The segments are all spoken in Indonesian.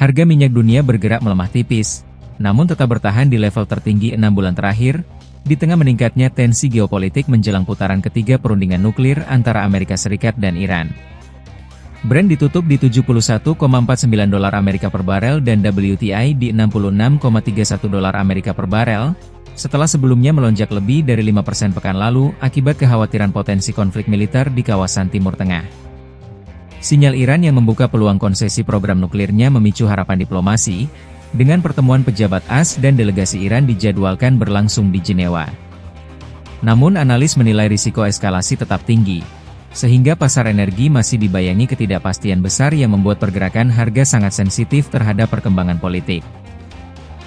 Harga minyak dunia bergerak melemah tipis, namun tetap bertahan di level tertinggi 6 bulan terakhir, di tengah meningkatnya tensi geopolitik menjelang putaran ketiga perundingan nuklir antara Amerika Serikat dan Iran. Brent ditutup di $71,49 Amerika per barel dan WTI di $66,31 Amerika per barel, setelah sebelumnya melonjak lebih dari 5% pekan lalu akibat kekhawatiran potensi konflik militer di kawasan Timur Tengah. Sinyal Iran yang membuka peluang konsesi program nuklirnya memicu harapan diplomasi, dengan pertemuan pejabat AS dan delegasi Iran dijadwalkan berlangsung di Jenewa. Namun analis menilai risiko eskalasi tetap tinggi, sehingga pasar energi masih dibayangi ketidakpastian besar yang membuat pergerakan harga sangat sensitif terhadap perkembangan politik.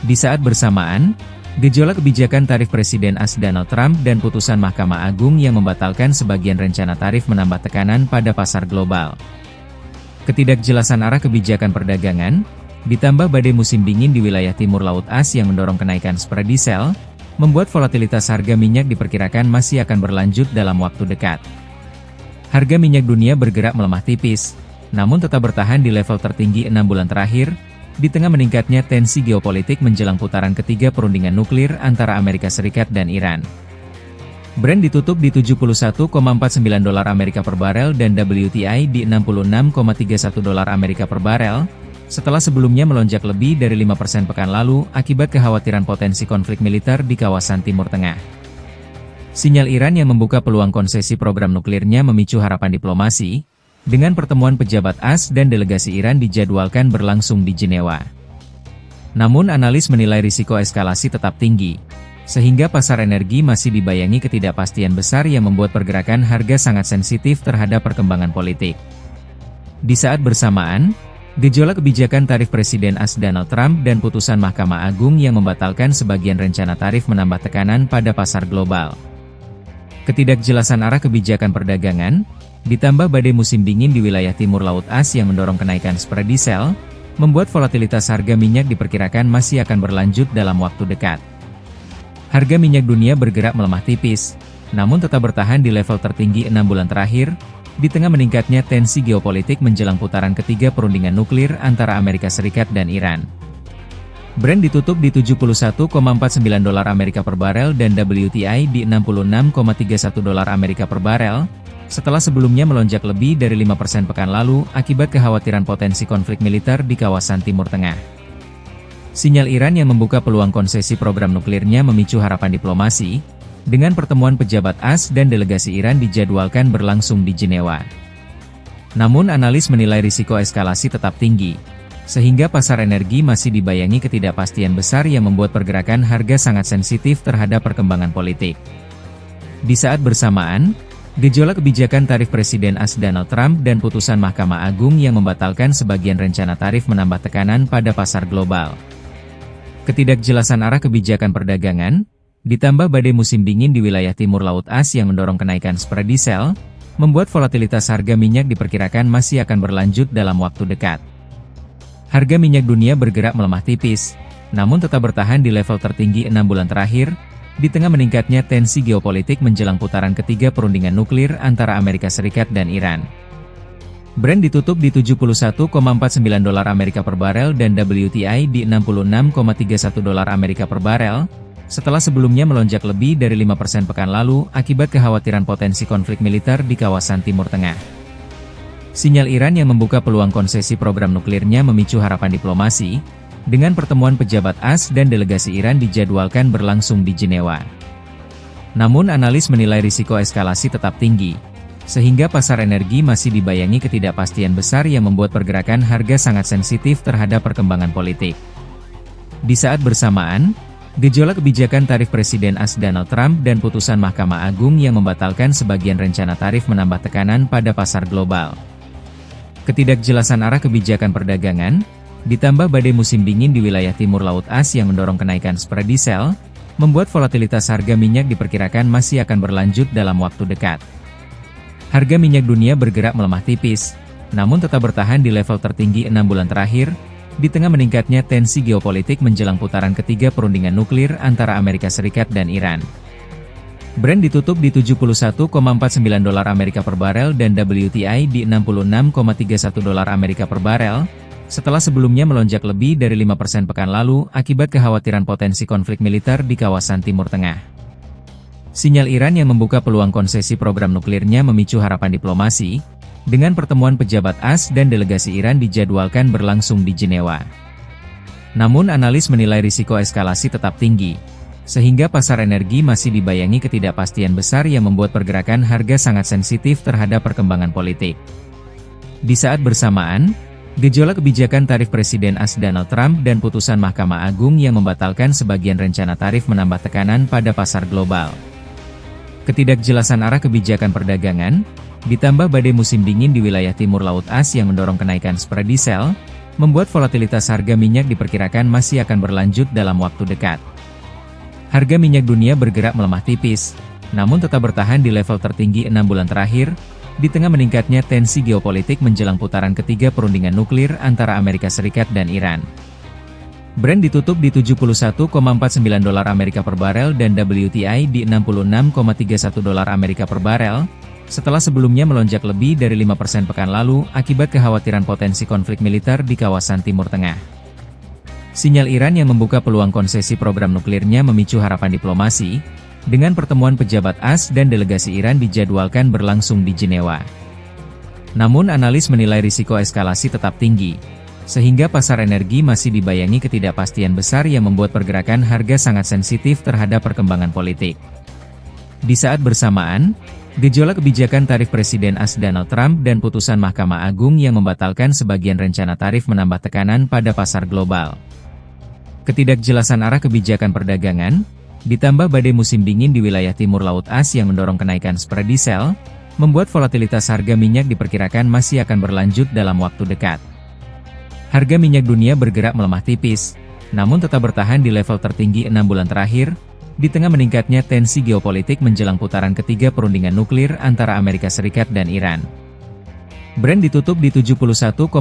Di saat bersamaan, gejolak kebijakan tarif Presiden AS Donald Trump dan putusan Mahkamah Agung yang membatalkan sebagian rencana tarif menambah tekanan pada pasar global. Ketidakjelasan arah kebijakan perdagangan, ditambah badai musim dingin di wilayah timur Laut As yang mendorong kenaikan spread diesel, membuat volatilitas harga minyak diperkirakan masih akan berlanjut dalam waktu dekat. Harga minyak dunia bergerak melemah tipis, namun tetap bertahan di level tertinggi 6 bulan terakhir, di tengah meningkatnya tensi geopolitik menjelang putaran ketiga perundingan nuklir antara Amerika Serikat dan Iran. Brent ditutup di $71,49 Amerika per barel dan WTI di $66,31 Amerika per barel, setelah sebelumnya melonjak lebih dari 5% pekan lalu akibat kekhawatiran potensi konflik militer di kawasan Timur Tengah. Sinyal Iran yang membuka peluang konsesi program nuklirnya memicu harapan diplomasi, dengan pertemuan pejabat AS dan delegasi Iran dijadwalkan berlangsung di Jenewa. Namun analis menilai risiko eskalasi tetap tinggi, sehingga pasar energi masih dibayangi ketidakpastian besar yang membuat pergerakan harga sangat sensitif terhadap perkembangan politik. Di saat bersamaan, gejolak kebijakan tarif Presiden AS Donald Trump dan putusan Mahkamah Agung yang membatalkan sebagian rencana tarif menambah tekanan pada pasar global. Ketidakjelasan arah kebijakan perdagangan, ditambah badai musim dingin di wilayah timur Laut As yang mendorong kenaikan spread diesel, membuat volatilitas harga minyak diperkirakan masih akan berlanjut dalam waktu dekat. Harga minyak dunia bergerak melemah tipis, namun tetap bertahan di level tertinggi 6 bulan terakhir, di tengah meningkatnya tensi geopolitik menjelang putaran ketiga perundingan nuklir antara Amerika Serikat dan Iran. Brent ditutup di $71,49 Amerika per barel dan WTI di $66,31 Amerika per barel, setelah sebelumnya melonjak lebih dari 5% pekan lalu akibat kekhawatiran potensi konflik militer di kawasan Timur Tengah. Sinyal Iran yang membuka peluang konsesi program nuklirnya memicu harapan diplomasi, dengan pertemuan pejabat AS dan delegasi Iran dijadwalkan berlangsung di Jenewa. Namun analis menilai risiko eskalasi tetap tinggi, sehingga pasar energi masih dibayangi ketidakpastian besar yang membuat pergerakan harga sangat sensitif terhadap perkembangan politik. Di saat bersamaan, gejolak kebijakan tarif Presiden AS Donald Trump dan putusan Mahkamah Agung yang membatalkan sebagian rencana tarif menambah tekanan pada pasar global. Ketidakjelasan arah kebijakan perdagangan, ditambah badai musim dingin di wilayah timur Laut As yang mendorong kenaikan spread diesel, membuat volatilitas harga minyak diperkirakan masih akan berlanjut dalam waktu dekat. Harga minyak dunia bergerak melemah tipis, namun tetap bertahan di level tertinggi 6 bulan terakhir, di tengah meningkatnya tensi geopolitik menjelang putaran ketiga perundingan nuklir antara Amerika Serikat dan Iran. Brent ditutup di $71,49 Amerika per barel dan WTI di $66,31 Amerika per barel, setelah sebelumnya melonjak lebih dari 5% pekan lalu akibat kekhawatiran potensi konflik militer di kawasan Timur Tengah. Sinyal Iran yang membuka peluang konsesi program nuklirnya memicu harapan diplomasi, dengan pertemuan pejabat AS dan delegasi Iran dijadwalkan berlangsung di Jenewa. Namun analis menilai risiko eskalasi tetap tinggi, sehingga pasar energi masih dibayangi ketidakpastian besar yang membuat pergerakan harga sangat sensitif terhadap perkembangan politik. Di saat bersamaan, gejolak kebijakan tarif Presiden AS Donald Trump dan putusan Mahkamah Agung yang membatalkan sebagian rencana tarif menambah tekanan pada pasar global. Ketidakjelasan arah kebijakan perdagangan, ditambah badai musim dingin di wilayah timur Laut As yang mendorong kenaikan spread diesel, membuat volatilitas harga minyak diperkirakan masih akan berlanjut dalam waktu dekat. Harga minyak dunia bergerak melemah tipis, namun tetap bertahan di level tertinggi 6 bulan terakhir, di tengah meningkatnya tensi geopolitik menjelang putaran ketiga perundingan nuklir antara Amerika Serikat dan Iran. Brent ditutup di $71,49 Amerika per barel dan WTI di $66,31 Amerika per barel, setelah sebelumnya melonjak lebih dari 5% pekan lalu akibat kekhawatiran potensi konflik militer di kawasan Timur Tengah. Sinyal Iran yang membuka peluang konsesi program nuklirnya memicu harapan diplomasi, dengan pertemuan pejabat AS dan delegasi Iran dijadwalkan berlangsung di Jenewa. Namun analis menilai risiko eskalasi tetap tinggi, sehingga pasar energi masih dibayangi ketidakpastian besar yang membuat pergerakan harga sangat sensitif terhadap perkembangan politik. Di saat bersamaan, gejolak kebijakan tarif Presiden AS Donald Trump dan putusan Mahkamah Agung yang membatalkan sebagian rencana tarif menambah tekanan pada pasar global. Ketidakjelasan arah kebijakan perdagangan, ditambah badai musim dingin di wilayah timur Laut As yang mendorong kenaikan spread diesel, membuat volatilitas harga minyak diperkirakan masih akan berlanjut dalam waktu dekat. Harga minyak dunia bergerak melemah tipis, namun tetap bertahan di level tertinggi 6 bulan terakhir, di tengah meningkatnya tensi geopolitik menjelang putaran ketiga perundingan nuklir antara Amerika Serikat dan Iran. Brent ditutup di $71,49 Amerika per barel dan WTI di $66,31 Amerika per barel, setelah sebelumnya melonjak lebih dari 5% pekan lalu akibat kekhawatiran potensi konflik militer di kawasan Timur Tengah. Sinyal Iran yang membuka peluang konsesi program nuklirnya memicu harapan diplomasi, dengan pertemuan pejabat AS dan delegasi Iran dijadwalkan berlangsung di Jenewa. Namun analis menilai risiko eskalasi tetap tinggi, sehingga pasar energi masih dibayangi ketidakpastian besar yang membuat pergerakan harga sangat sensitif terhadap perkembangan politik. Di saat bersamaan, gejolak kebijakan tarif Presiden AS Donald Trump dan putusan Mahkamah Agung yang membatalkan sebagian rencana tarif menambah tekanan pada pasar global. Ketidakjelasan arah kebijakan perdagangan, ditambah badai musim dingin di wilayah timur Laut As yang mendorong kenaikan spread diesel, membuat volatilitas harga minyak diperkirakan masih akan berlanjut dalam waktu dekat. Harga minyak dunia bergerak melemah tipis, namun tetap bertahan di level tertinggi 6 bulan terakhir, di tengah meningkatnya tensi geopolitik menjelang putaran ketiga perundingan nuklir antara Amerika Serikat dan Iran. Brent ditutup di $71,49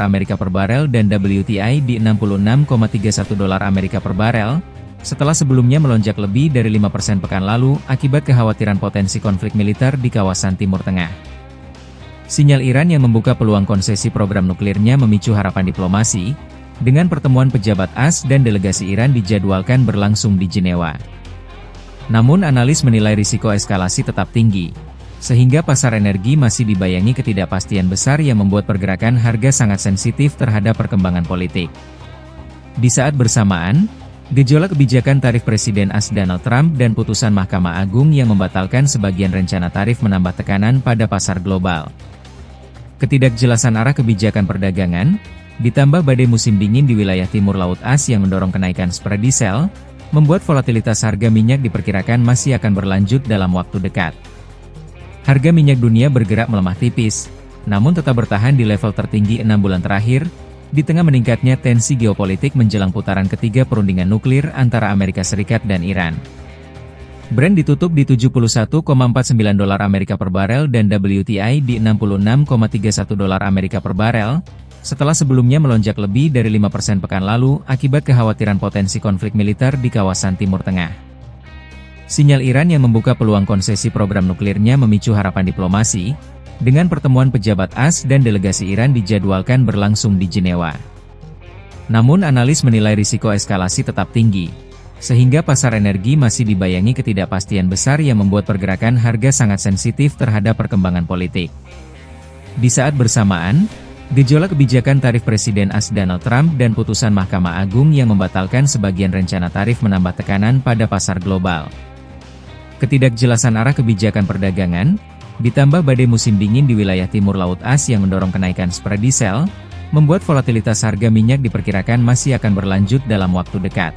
Amerika per barel dan WTI di $66,31 Amerika per barel, setelah sebelumnya melonjak lebih dari 5% pekan lalu akibat kekhawatiran potensi konflik militer di kawasan Timur Tengah. Sinyal Iran yang membuka peluang konsesi program nuklirnya memicu harapan diplomasi, dengan pertemuan pejabat AS dan delegasi Iran dijadwalkan berlangsung di Jenewa. Namun analis menilai risiko eskalasi tetap tinggi, sehingga pasar energi masih dibayangi ketidakpastian besar yang membuat pergerakan harga sangat sensitif terhadap perkembangan politik. Di saat bersamaan, gejolak kebijakan tarif Presiden AS Donald Trump dan putusan Mahkamah Agung yang membatalkan sebagian rencana tarif menambah tekanan pada pasar global. Ketidakjelasan arah kebijakan perdagangan, ditambah badai musim dingin di wilayah timur Laut As yang mendorong kenaikan spread diesel, membuat volatilitas harga minyak diperkirakan masih akan berlanjut dalam waktu dekat. Harga minyak dunia bergerak melemah tipis, namun tetap bertahan di level tertinggi 6 bulan terakhir, di tengah meningkatnya tensi geopolitik menjelang putaran ketiga perundingan nuklir antara Amerika Serikat dan Iran. Brent ditutup di $71,49 Amerika per barel dan WTI di $66,31 Amerika per barel, setelah sebelumnya melonjak lebih dari 5% pekan lalu akibat kekhawatiran potensi konflik militer di kawasan Timur Tengah. Sinyal Iran yang membuka peluang konsesi program nuklirnya memicu harapan diplomasi, dengan pertemuan pejabat AS dan delegasi Iran dijadwalkan berlangsung di Jenewa. Namun analis menilai risiko eskalasi tetap tinggi, sehingga pasar energi masih dibayangi ketidakpastian besar yang membuat pergerakan harga sangat sensitif terhadap perkembangan politik. Di saat bersamaan, gejolak kebijakan tarif Presiden AS Donald Trump dan putusan Mahkamah Agung yang membatalkan sebagian rencana tarif menambah tekanan pada pasar global. Ketidakjelasan arah kebijakan perdagangan, ditambah badai musim dingin di wilayah timur Laut As yang mendorong kenaikan spread diesel, membuat volatilitas harga minyak diperkirakan masih akan berlanjut dalam waktu dekat.